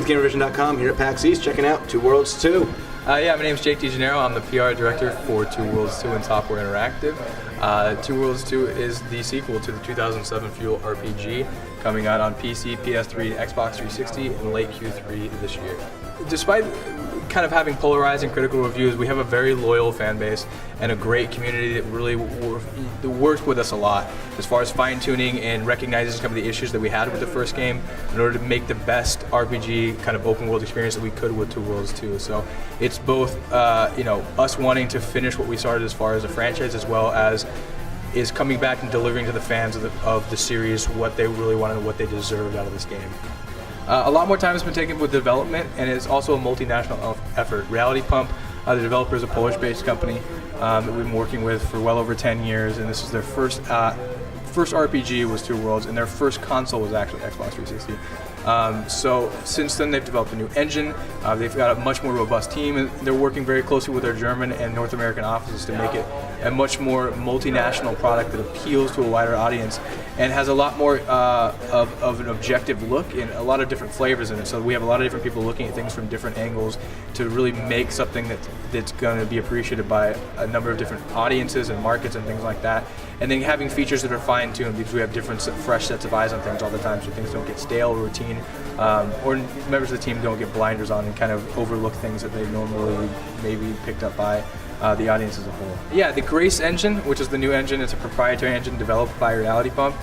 gamervision.com here at PAX East, checking out Two Worlds 2. Yeah, my name is Jake DeGennaro. I'm the PR director for Two Worlds 2 and Software Interactive. Two Worlds 2 is the sequel to the 2007 Fuel RPG, coming out on PC, PS3, Xbox 360 in late Q3 this year. Despite kind of having polarizing critical reviews, we have a very loyal fan base and a great community that really works with us a lot as far as fine-tuning and recognizing some of the issues that we had with the first game in order to make the best RPG kind of open world experience that we could with Two Worlds 2. So it's both us wanting to finish what we started as far as a franchise, as well as is coming back and delivering to the fans of the series what they really wanted and what they deserved out of this game. A lot more time has been taken with development, and it's also a multinational effort. Reality Pump, the developer, is a Polish-based company that we've been working with for well over 10 years, and this is their first RPG was Two Worlds, and their first console was actually Xbox 360. So since then, they've developed a new engine. They've got a much more robust team, and they're working very closely with their German and North American offices to make it a much more multinational product that appeals to a wider audience and has a lot more of an objective look and a lot of different flavors in it. So we have a lot of different people looking at things from different angles to really make something that's going to be appreciated by a number of different audiences and markets and things like that. And then having features that are fine-tuned, because we have different fresh sets of eyes on things all the time, so things don't get stale, routine, or members of the team don't get blinders on and kind of overlook things that they normally maybe picked up by the audience as a whole. Yeah, the Grace engine, which is the new engine, it's a proprietary engine developed by Reality Pump.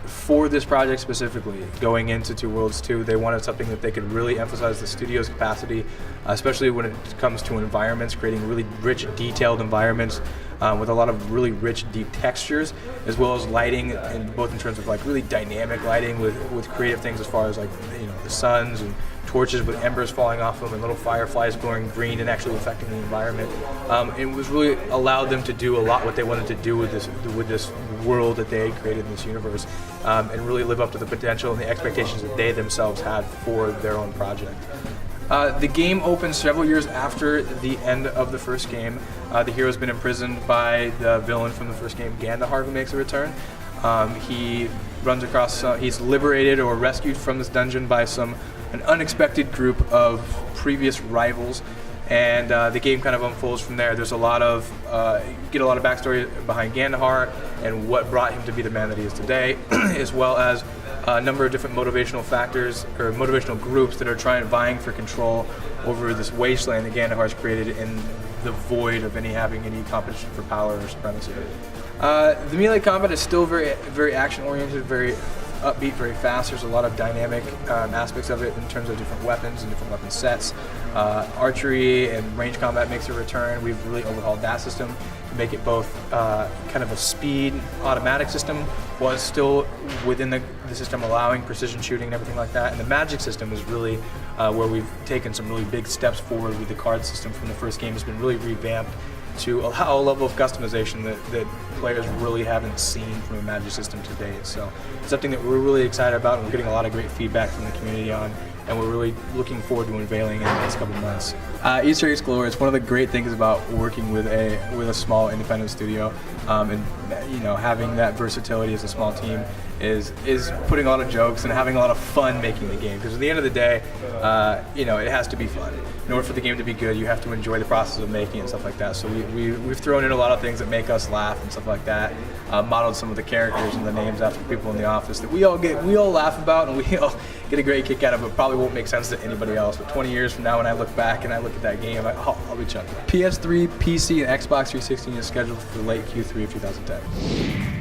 For this project specifically, going into Two Worlds 2, they wanted something that they could really emphasize the studio's capacity, especially when it comes to environments, creating really rich, detailed environments with a lot of really rich, deep textures, as well as lighting, and both in terms of like really dynamic lighting with creative things as far as like the suns and torches with embers falling off them and little fireflies glowing green and actually affecting the environment. It was really allowed them to do a lot what they wanted to do with this world that they had created in this universe, and really live up to the potential and the expectations that they themselves had for their own project. The game opens several years after the end of the first game. The hero's been imprisoned by the villain from the first game, Gandahar, who makes a return. He runs across, he's liberated or rescued from this dungeon by an unexpected group of previous rivals, and the game kind of unfolds from there. There's a lot of, you get a lot of backstory behind Gandahar and what brought him to be the man that he is today, as well as a number of different motivational factors or motivational groups that are vying for control over this wasteland that Gandahar has created in the void of having any competition for power or supremacy. The melee combat is still very, very action-oriented, very upbeat, very fast. There's a lot of dynamic aspects of it in terms of different weapons and different weapon sets. Archery and range combat makes a return. We've really overhauled that system to make it both kind of a speed automatic system, was still within the system allowing precision shooting and everything like that. And the magic system is really where we've taken some really big steps forward with the card system from the first game. Has been really revamped to allow a level of customization that players really haven't seen from a Magic system to date. So it's something that we're really excited about, and we're getting a lot of great feedback from the community on, and we're really looking forward to unveiling in the next couple of months. Easter eggs galore. It's one of the great things about working with a small independent studio, and having that versatility as a small team is putting a lot of jokes and having a lot of fun making the game. Because at the end of the day, it has to be fun. In order for the game to be good, you have to enjoy the process of making it and stuff like that. So we've thrown in a lot of things that make us laugh and stuff like that. Modeled some of the characters and the names after people in the office that we all laugh about and we all get a great kick out of, but probably won't make sense to anybody else. But 20 years from now, when I look back and I look at that game, I'll be chuckling. PS3, PC, and Xbox 360 is scheduled for late Q3 of 2010.